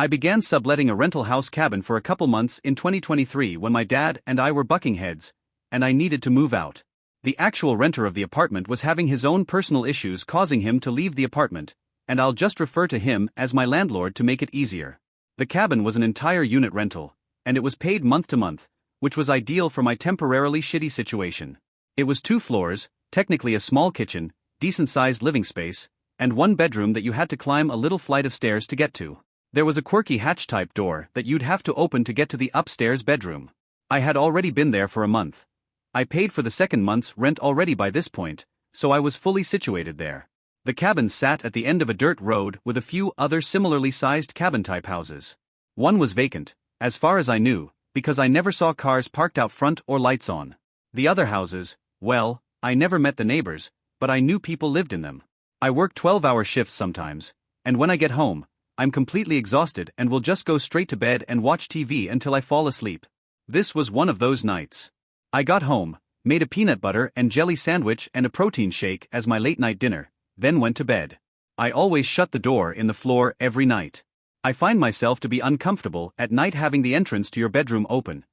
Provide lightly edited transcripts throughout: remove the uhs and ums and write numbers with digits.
I began subletting a rental house cabin for a couple months in 2023 when my dad and I were bucking heads, and I needed to move out. The actual renter of the apartment was having his own personal issues causing him to leave the apartment, and I'll just refer to him as my landlord to make it easier. The cabin was an entire unit rental, and it was paid month to month, which was ideal for my temporarily shitty situation. It was 2 floors, technically a small kitchen, decent-sized living space, and 1 bedroom that you had to climb a little flight of stairs to get to. There was a quirky hatch-type door that you'd have to open to get to the upstairs bedroom. I had already been there for a month. I paid for the second month's rent already by this point, so I was fully situated there. The cabin sat at the end of a dirt road with a few other similarly sized cabin-type houses. One was vacant, as far as I knew, because I never saw cars parked out front or lights on. The other houses, well, I never met the neighbors, but I knew people lived in them. I work 12-hour shifts sometimes, and when I get home, I'm completely exhausted and will just go straight to bed and watch TV until I fall asleep. This was one of those nights. I got home, made a peanut butter and jelly sandwich and a protein shake as my late-night dinner, then went to bed. I always shut the door in the floor every night. I find myself to be uncomfortable at night having the entrance to your bedroom open.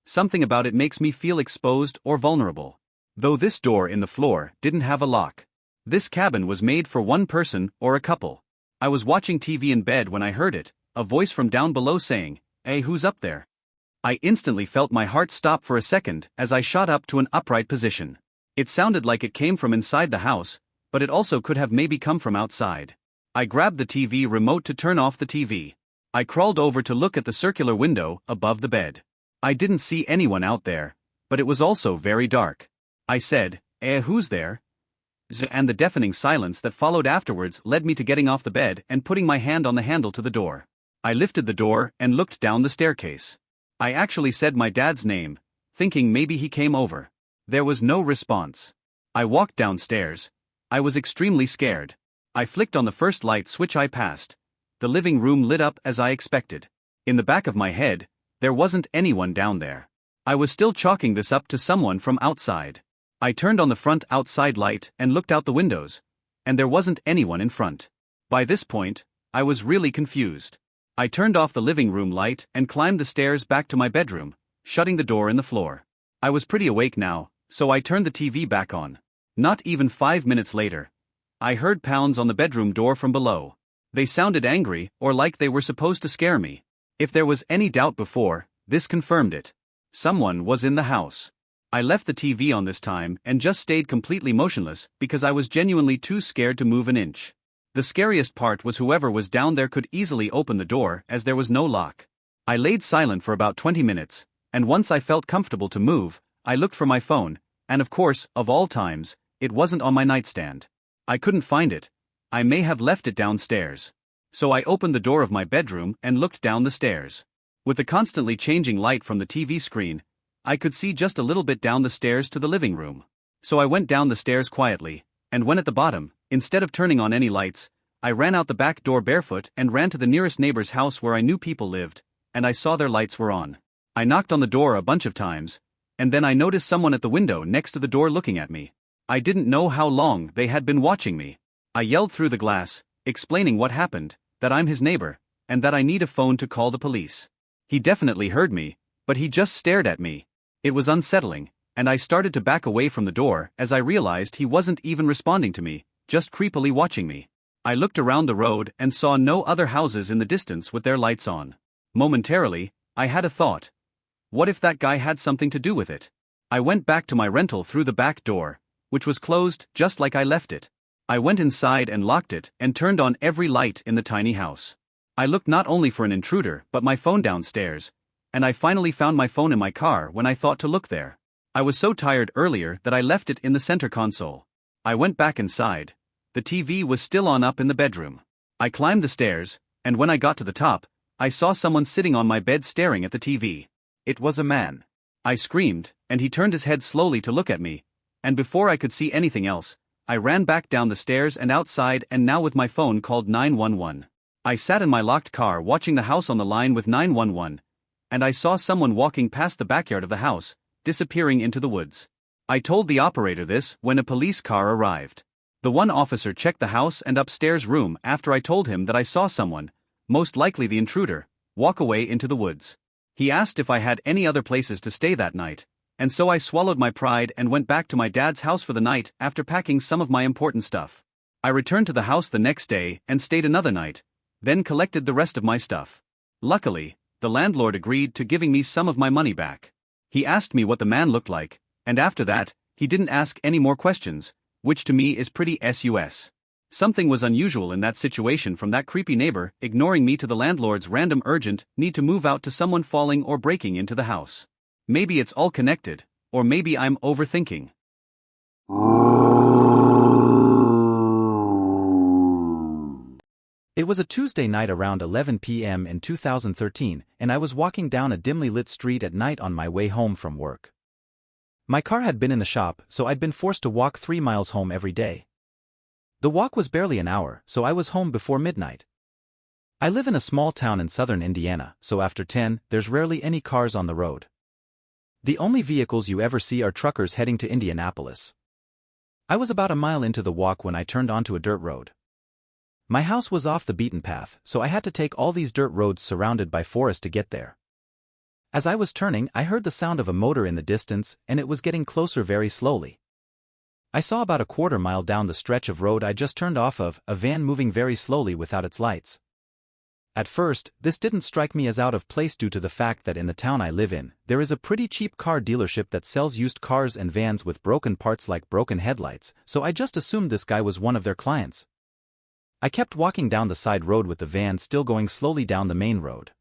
Something about it makes me feel exposed or vulnerable. Though this door in the floor didn't have a lock. This cabin was made for 1 person or a couple. I was watching TV in bed when I heard it, a voice from down below saying, "Hey, who's up there?" I instantly felt my heart stop for a second as I shot up to an upright position. It sounded like it came from inside the house, but it also could have maybe come from outside. I grabbed the TV remote to turn off the TV. I crawled over to look at the circular window above the bed. I didn't see anyone out there, but it was also very dark. I said, who's there?" And the deafening silence that followed afterwards led me to getting off the bed and putting my hand on the handle to the door. I lifted the door and looked down the staircase. I actually said my dad's name, thinking maybe he came over. There was no response. I walked downstairs. I was extremely scared. I flicked on the first light switch I passed. The living room lit up as I expected. In the back of my head, there wasn't anyone down there. I was still chalking this up to someone from outside. I turned on the front outside light and looked out the windows, and there wasn't anyone in front. By this point, I was really confused. I turned off the living room light and climbed the stairs back to my bedroom, shutting the door in the floor. I was pretty awake now, so I turned the TV back on. Not even 5 minutes later, I heard pounds on the bedroom door from below. They sounded angry or like they were supposed to scare me. If there was any doubt before, this confirmed it. Someone was in the house. I left the TV on this time and just stayed completely motionless because I was genuinely too scared to move an inch. The scariest part was whoever was down there could easily open the door as there was no lock. I laid silent for about 20 minutes, and once I felt comfortable to move, I looked for my phone, and of course, of all times, it wasn't on my nightstand. I couldn't find it. I may have left it downstairs. So I opened the door of my bedroom and looked down the stairs. With the constantly changing light from the TV screen, I could see just a little bit down the stairs to the living room. So I went down the stairs quietly, and when at the bottom, instead of turning on any lights, I ran out the back door barefoot and ran to the nearest neighbor's house where I knew people lived, and I saw their lights were on. I knocked on the door a bunch of times, and then I noticed someone at the window next to the door looking at me. I didn't know how long they had been watching me. I yelled through the glass, explaining what happened, that I'm his neighbor, and that I need a phone to call the police. He definitely heard me, but he just stared at me. It was unsettling, and I started to back away from the door as I realized he wasn't even responding to me, just creepily watching me. I looked around the road and saw no other houses in the distance with their lights on. Momentarily, I had a thought. What if that guy had something to do with it? I went back to my rental through the back door, which was closed just like I left it. I went inside and locked it and turned on every light in the tiny house. I looked not only for an intruder but my phone downstairs, and I finally found my phone in my car when I thought to look there. I was so tired earlier that I left it in the center console. I went back inside. The TV was still on up in the bedroom. I climbed the stairs, and when I got to the top, I saw someone sitting on my bed staring at the TV. It was a man. I screamed, and he turned his head slowly to look at me, and before I could see anything else, I ran back down the stairs and outside and now with my phone called 911. I sat in my locked car watching the house on the line with 911, and I saw someone walking past the backyard of the house, disappearing into the woods. I told the operator this when a police car arrived. The one officer checked the house and upstairs room after I told him that I saw someone, most likely the intruder, walk away into the woods. He asked if I had any other places to stay that night, and so I swallowed my pride and went back to my dad's house for the night after packing some of my important stuff. I returned to the house the next day and stayed another night, then collected the rest of my stuff. Luckily, the landlord agreed to giving me some of my money back. He asked me what the man looked like, and after that, he didn't ask any more questions, which to me is pretty sus. Something was unusual in that situation from that creepy neighbor ignoring me to the landlord's random urgent need to move out to someone falling or breaking into the house. Maybe it's all connected, or maybe I'm overthinking. It was a Tuesday night around 11 p.m. in 2013, and I was walking down a dimly lit street at night on my way home from work. My car had been in the shop, so I'd been forced to walk 3 miles home every day. The walk was barely an hour, so I was home before midnight. I live in a small town in southern Indiana, so after 10, there's rarely any cars on the road. The only vehicles you ever see are truckers heading to Indianapolis. I was about a mile into the walk when I turned onto a dirt road. My house was off the beaten path, so I had to take all these dirt roads surrounded by forest to get there. As I was turning, I heard the sound of a motor in the distance, and it was getting closer very slowly. I saw about a quarter mile down the stretch of road I just turned off of, a van moving very slowly without its lights. At first, this didn't strike me as out of place due to the fact that in the town I live in, there is a pretty cheap car dealership that sells used cars and vans with broken parts like broken headlights, so I just assumed this guy was one of their clients. I kept walking down the side road with the van still going slowly down the main road.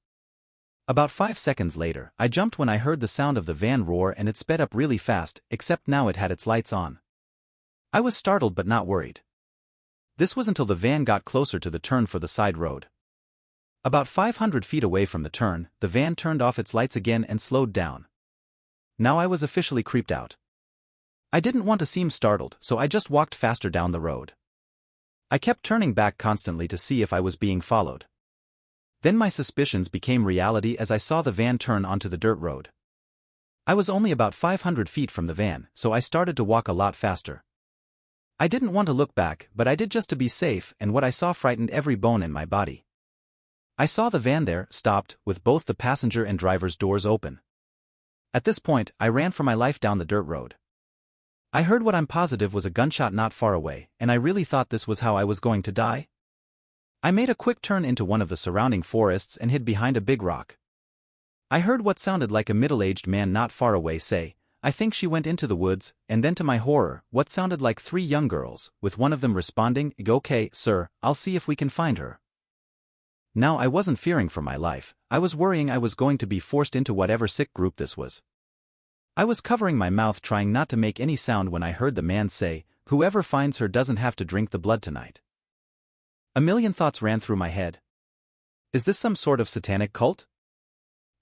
About 5 seconds later, I jumped when I heard the sound of the van roar and it sped up really fast, except now it had its lights on. I was startled but not worried. This was until the van got closer to the turn for the side road. About 500 feet away from the turn, the van turned off its lights again and slowed down. Now I was officially creeped out. I didn't want to seem startled, so I just walked faster down the road. I kept turning back constantly to see if I was being followed. Then my suspicions became reality as I saw the van turn onto the dirt road. I was only about 500 feet from the van, so I started to walk a lot faster. I didn't want to look back, but I did just to be safe, and what I saw frightened every bone in my body. I saw the van there, stopped, with both the passenger and driver's doors open. At this point, I ran for my life down the dirt road. I heard what I'm positive was a gunshot not far away, and I really thought this was how I was going to die. I made a quick turn into one of the surrounding forests and hid behind a big rock. I heard what sounded like a middle-aged man not far away say, "I think she went into the woods," and then to my horror, what sounded like 3 young girls, with one of them responding, "Okay, sir, I'll see if we can find her." Now I wasn't fearing for my life, I was worrying I was going to be forced into whatever sick group this was. I was covering my mouth trying not to make any sound when I heard the man say, "Whoever finds her doesn't have to drink the blood tonight." A million thoughts ran through my head. Is this some sort of satanic cult?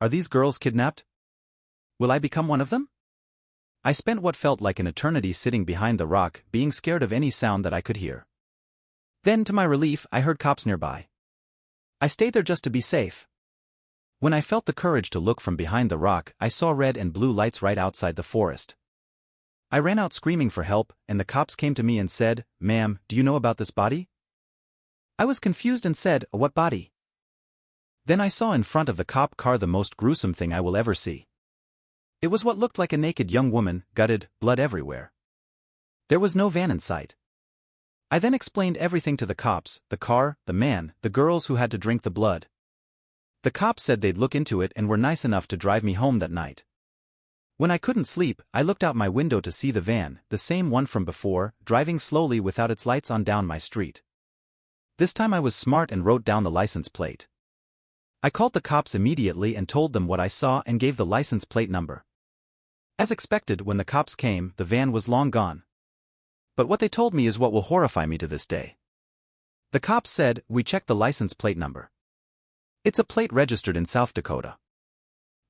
Are these girls kidnapped? Will I become one of them? I spent what felt like an eternity sitting behind the rock, being scared of any sound that I could hear. Then, to my relief, I heard cops nearby. I stayed there just to be safe. When I felt the courage to look from behind the rock, I saw red and blue lights right outside the forest. I ran out screaming for help, and the cops came to me and said, "Ma'am, do you know about this body?" I was confused and said, "What body?" Then I saw in front of the cop car the most gruesome thing I will ever see. It was what looked like a naked young woman, gutted, blood everywhere. There was no van in sight. I then explained everything to the cops, the car, the man, the girls who had to drink the blood. The cops said they'd look into it and were nice enough to drive me home that night. When I couldn't sleep, I looked out my window to see the van, the same one from before, driving slowly without its lights on down my street. This time I was smart and wrote down the license plate. I called the cops immediately and told them what I saw and gave the license plate number. As expected, when the cops came, the van was long gone. But what they told me is what will horrify me to this day. The cops said, "We checked the license plate number. It's a plate registered in South Dakota.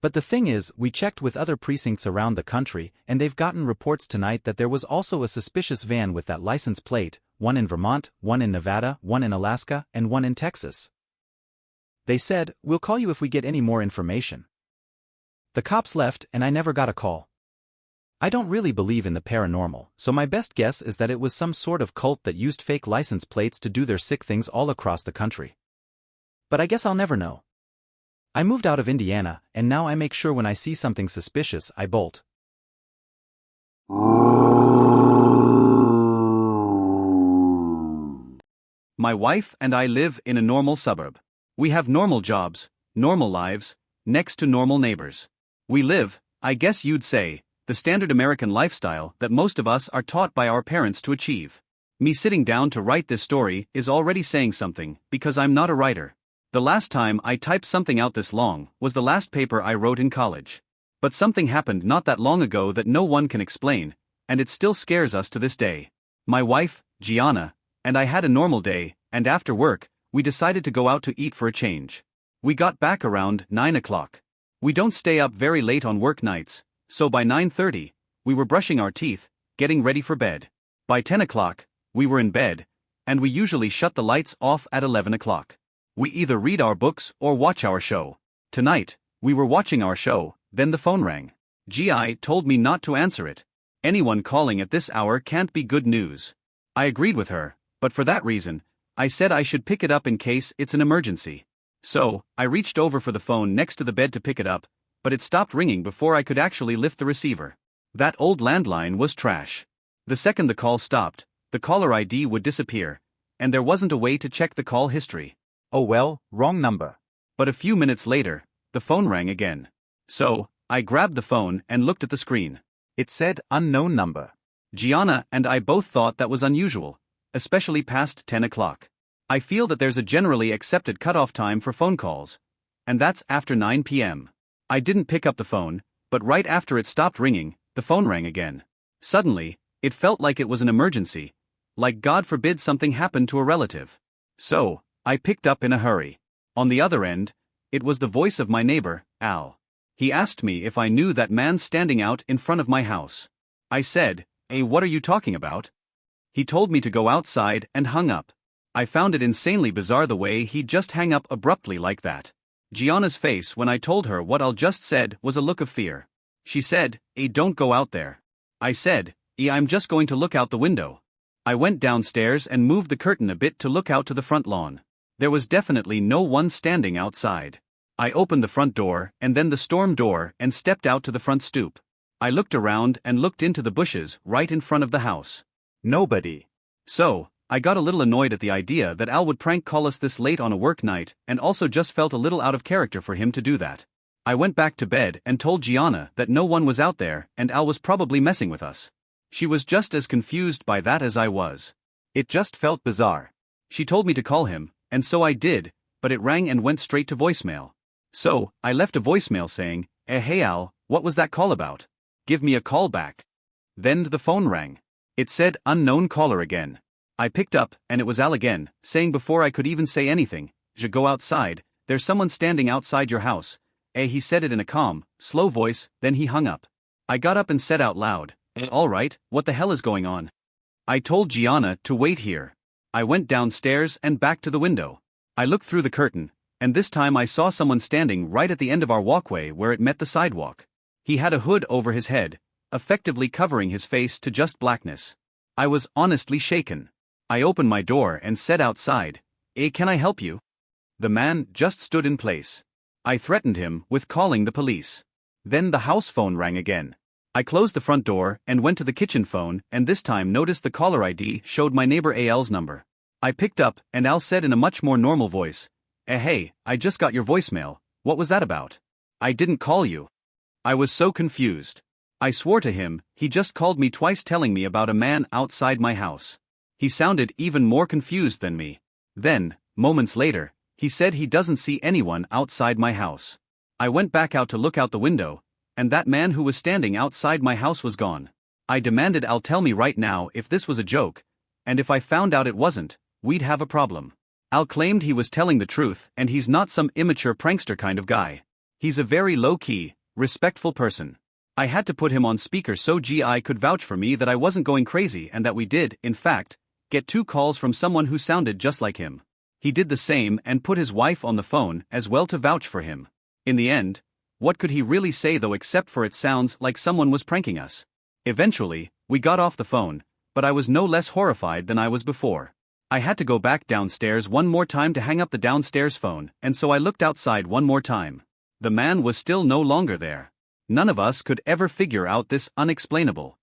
But the thing is, we checked with other precincts around the country, and they've gotten reports tonight that there was also a suspicious van with that license plate, one in Vermont, one in Nevada, one in Alaska, and one in Texas. They said, we'll call you if we get any more information." The cops left, and I never got a call. I don't really believe in the paranormal, so my best guess is that it was some sort of cult that used fake license plates to do their sick things all across the country. But I guess I'll never know. I moved out of Indiana, and now I make sure when I see something suspicious, I bolt. My wife and I live in a normal suburb. We have normal jobs, normal lives, next to normal neighbors. We live, I guess you'd say, the standard American lifestyle that most of us are taught by our parents to achieve. Me sitting down to write this story is already saying something, because I'm not a writer. The last time I typed something out this long was the last paper I wrote in college. But something happened not that long ago that no one can explain, and it still scares us to this day. My wife, Gianna, and I had a normal day, and after work, we decided to go out to eat for a change. We got back around 9 o'clock. We don't stay up very late on work nights, so by 9:30, we were brushing our teeth, getting ready for bed. By 10 o'clock, we were in bed, and we usually shut the lights off at 11 o'clock. We either read our books or watch our show. Tonight, we were watching our show, then the phone rang. Gi told me not to answer it. Anyone calling at this hour can't be good news. I agreed with her, but for that reason, I said I should pick it up in case it's an emergency. So, I reached over for the phone next to the bed to pick it up, but it stopped ringing before I could actually lift the receiver. That old landline was trash. The second the call stopped, the caller ID would disappear, and there wasn't a way to check the call history. Oh well, wrong number. But a few minutes later, the phone rang again. So, I grabbed the phone and looked at the screen. It said unknown number. Gianna and I both thought that was unusual, especially past 10 o'clock. I feel that there's a generally accepted cutoff time for phone calls, and that's after 9 p.m. I didn't pick up the phone, but right after it stopped ringing, the phone rang again. Suddenly, it felt like it was an emergency, like God forbid something happened to a relative. So, I picked up in a hurry. On the other end, it was the voice of my neighbor, Al. He asked me if I knew that man standing out in front of my house. I said, "Hey, what are you talking about?" He told me to go outside and hung up. I found it insanely bizarre the way he'd just hang up abruptly like that. Gianna's face when I told her what I'll just said was a look of fear. She said, "Hey, don't go out there." I said, "Yeah, I'm just going to look out the window." I went downstairs and moved the curtain a bit to look out to the front lawn. There was definitely no one standing outside. I opened the front door and then the storm door and stepped out to the front stoop. I looked around and looked into the bushes right in front of the house. Nobody. So, I got a little annoyed at the idea that Al would prank call us this late on a work night and also just felt a little out of character for him to do that. I went back to bed and told Gianna that no one was out there and Al was probably messing with us. She was just as confused by that as I was. It just felt bizarre. She told me to call him, and so I did, but it rang and went straight to voicemail. So, I left a voicemail saying, "Hey Al, what was that call about? Give me a call back." Then the phone rang. It said unknown caller again. I picked up, and it was Al again, saying before I could even say anything, "Go outside, there's someone standing outside your house." He said it in a calm, slow voice, then he hung up. I got up and said out loud, "All right, what the hell is going on?" I told Gianna to wait here. I went downstairs and back to the window. I looked through the curtain, and this time I saw someone standing right at the end of our walkway where it met the sidewalk. He had a hood over his head, effectively covering his face to just blackness. I was honestly shaken. I opened my door and said outside, "Can I help you?" The man just stood in place. I threatened him with calling the police. Then the house phone rang again. I closed the front door and went to the kitchen phone and this time noticed the caller ID showed my neighbor Al's number. I picked up and Al said in a much more normal voice, "Hey, I just got your voicemail, what was that about? I didn't call you." I was so confused. I swore to him, he just called me twice telling me about a man outside my house. He sounded even more confused than me. Then, moments later, he said he doesn't see anyone outside my house. I went back out to look out the window, and that man who was standing outside my house was gone. I demanded Al tell me right now if this was a joke, and if I found out it wasn't, we'd have a problem. Al claimed he was telling the truth and he's not some immature prankster kind of guy. He's a very low-key, respectful person. I had to put him on speaker so Gi could vouch for me that I wasn't going crazy and that we did, in fact, get 2 calls from someone who sounded just like him. He did the same and put his wife on the phone as well to vouch for him. In the end, what could he really say though except for it sounds like someone was pranking us? Eventually, we got off the phone, but I was no less horrified than I was before. I had to go back downstairs one more time to hang up the downstairs phone, and so I looked outside one more time. The man was still no longer there. None of us could ever figure out this unexplainable.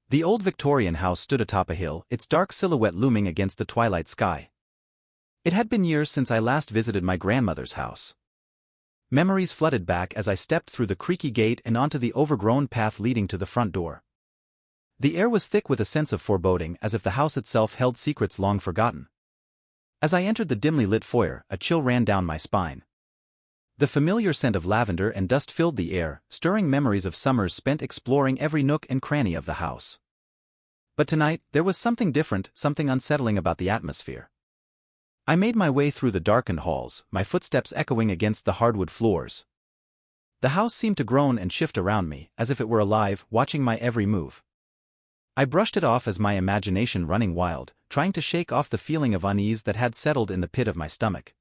The old Victorian house stood atop a hill, its dark silhouette looming against the twilight sky. It had been years since I last visited my grandmother's house. Memories flooded back as I stepped through the creaky gate and onto the overgrown path leading to the front door. The air was thick with a sense of foreboding, as if the house itself held secrets long forgotten. As I entered the dimly lit foyer, a chill ran down my spine. The familiar scent of lavender and dust filled the air, stirring memories of summers spent exploring every nook and cranny of the house. But tonight, there was something different, something unsettling about the atmosphere. I made my way through the darkened halls, my footsteps echoing against the hardwood floors. The house seemed to groan and shift around me, as if it were alive, watching my every move. I brushed it off as my imagination running wild, trying to shake off the feeling of unease that had settled in the pit of my stomach.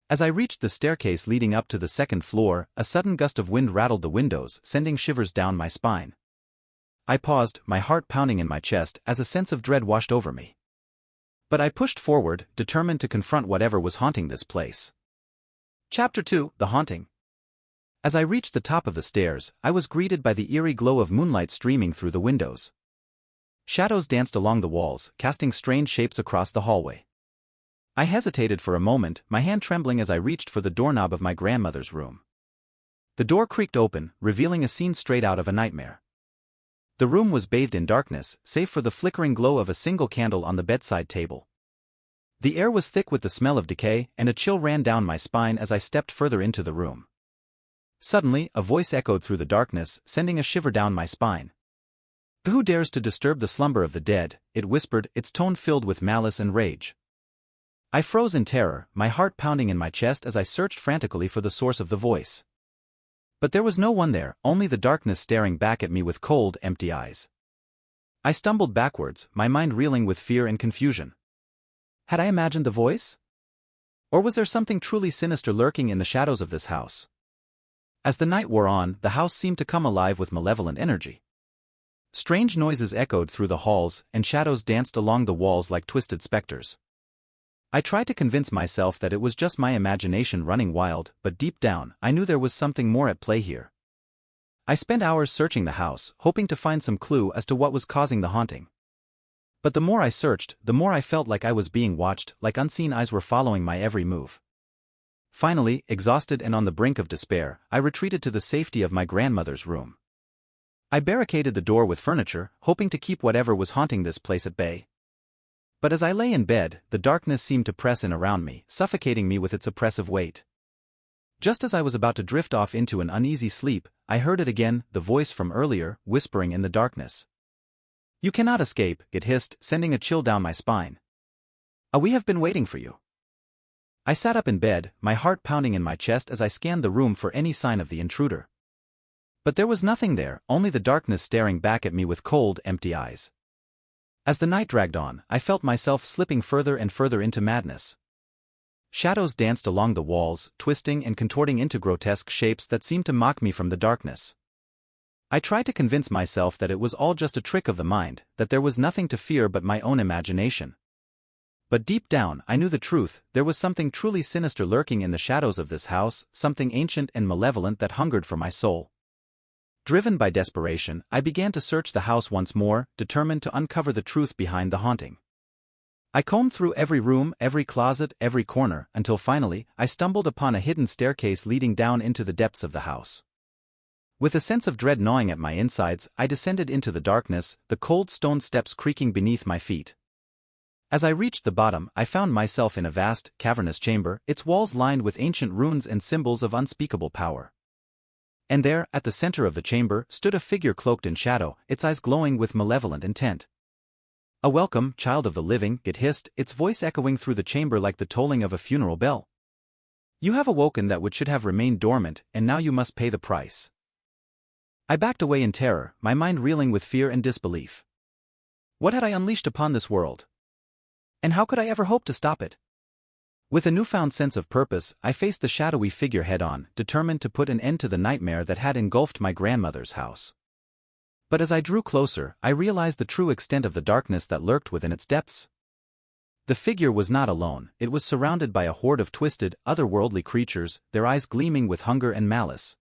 As I reached the staircase leading up to the second floor, a sudden gust of wind rattled the windows, sending shivers down my spine. I paused, my heart pounding in my chest as a sense of dread washed over me. But I pushed forward, determined to confront whatever was haunting this place. Chapter 2: The Haunting. As I reached the top of the stairs, I was greeted by the eerie glow of moonlight streaming through the windows. Shadows danced along the walls, casting strange shapes across the hallway. I hesitated for a moment, my hand trembling as I reached for the doorknob of my grandmother's room. The door creaked open, revealing a scene straight out of a nightmare. The room was bathed in darkness, save for the flickering glow of a single candle on the bedside table. The air was thick with the smell of decay, and a chill ran down my spine as I stepped further into the room. Suddenly, a voice echoed through the darkness, sending a shiver down my spine. "Who dares to disturb the slumber of the dead?" it whispered, its tone filled with malice and rage. I froze in terror, my heart pounding in my chest as I searched frantically for the source of the voice. But there was no one there, only the darkness staring back at me with cold, empty eyes. I stumbled backwards, my mind reeling with fear and confusion. Had I imagined the voice? Or was there something truly sinister lurking in the shadows of this house? As the night wore on, the house seemed to come alive with malevolent energy. Strange noises echoed through the halls, and shadows danced along the walls like twisted specters. I tried to convince myself that it was just my imagination running wild, but deep down, I knew there was something more at play here. I spent hours searching the house, hoping to find some clue as to what was causing the haunting. But the more I searched, the more I felt like I was being watched, like unseen eyes were following my every move. Finally, exhausted and on the brink of despair, I retreated to the safety of my grandmother's room. I barricaded the door with furniture, hoping to keep whatever was haunting this place at bay. But as I lay in bed, the darkness seemed to press in around me, suffocating me with its oppressive weight. Just as I was about to drift off into an uneasy sleep, I heard it again, the voice from earlier, whispering in the darkness. "You cannot escape," it hissed, sending a chill down my spine. "We have been waiting for you." I sat up in bed, my heart pounding in my chest as I scanned the room for any sign of the intruder. But there was nothing there, only the darkness staring back at me with cold, empty eyes. As the night dragged on, I felt myself slipping further and further into madness. Shadows danced along the walls, twisting and contorting into grotesque shapes that seemed to mock me from the darkness. I tried to convince myself that it was all just a trick of the mind, that there was nothing to fear but my own imagination. But deep down, I knew the truth, there was something truly sinister lurking in the shadows of this house, something ancient and malevolent that hungered for my soul. Driven by desperation, I began to search the house once more, determined to uncover the truth behind the haunting. I combed through every room, every closet, every corner, until finally, I stumbled upon a hidden staircase leading down into the depths of the house. With a sense of dread gnawing at my insides, I descended into the darkness, the cold stone steps creaking beneath my feet. As I reached the bottom, I found myself in a vast, cavernous chamber, its walls lined with ancient runes and symbols of unspeakable power. And there, at the center of the chamber, stood a figure cloaked in shadow, its eyes glowing with malevolent intent. "A welcome, child of the living," it hissed, its voice echoing through the chamber like the tolling of a funeral bell. "You have awoken that which should have remained dormant, and now you must pay the price." I backed away in terror, my mind reeling with fear and disbelief. What had I unleashed upon this world? And how could I ever hope to stop it? With a newfound sense of purpose, I faced the shadowy figure head-on, determined to put an end to the nightmare that had engulfed my grandmother's house. But as I drew closer, I realized the true extent of the darkness that lurked within its depths. The figure was not alone. It was surrounded by a horde of twisted, otherworldly creatures, their eyes gleaming with hunger and malice.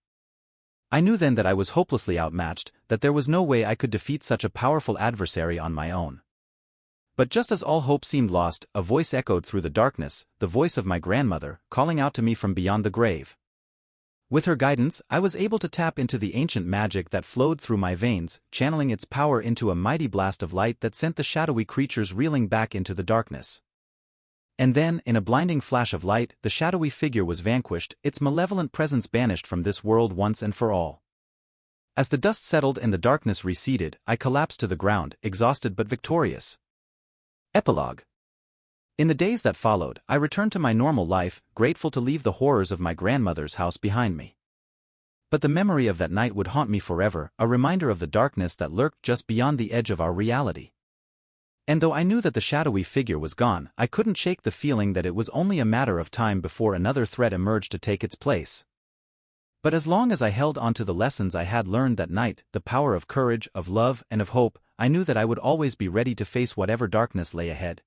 I knew then that I was hopelessly outmatched, that there was no way I could defeat such a powerful adversary on my own. But just as all hope seemed lost, a voice echoed through the darkness, the voice of my grandmother, calling out to me from beyond the grave. With her guidance, I was able to tap into the ancient magic that flowed through my veins, channeling its power into a mighty blast of light that sent the shadowy creatures reeling back into the darkness. And then, in a blinding flash of light, the shadowy figure was vanquished, its malevolent presence banished from this world once and for all. As the dust settled and the darkness receded, I collapsed to the ground, exhausted but victorious. Epilogue. In the days that followed, I returned to my normal life, grateful to leave the horrors of my grandmother's house behind me. But the memory of that night would haunt me forever, a reminder of the darkness that lurked just beyond the edge of our reality. And though I knew that the shadowy figure was gone, I couldn't shake the feeling that it was only a matter of time before another threat emerged to take its place. But as long as I held on to the lessons I had learned that night, the power of courage, of love, and of hope, I knew that I would always be ready to face whatever darkness lay ahead.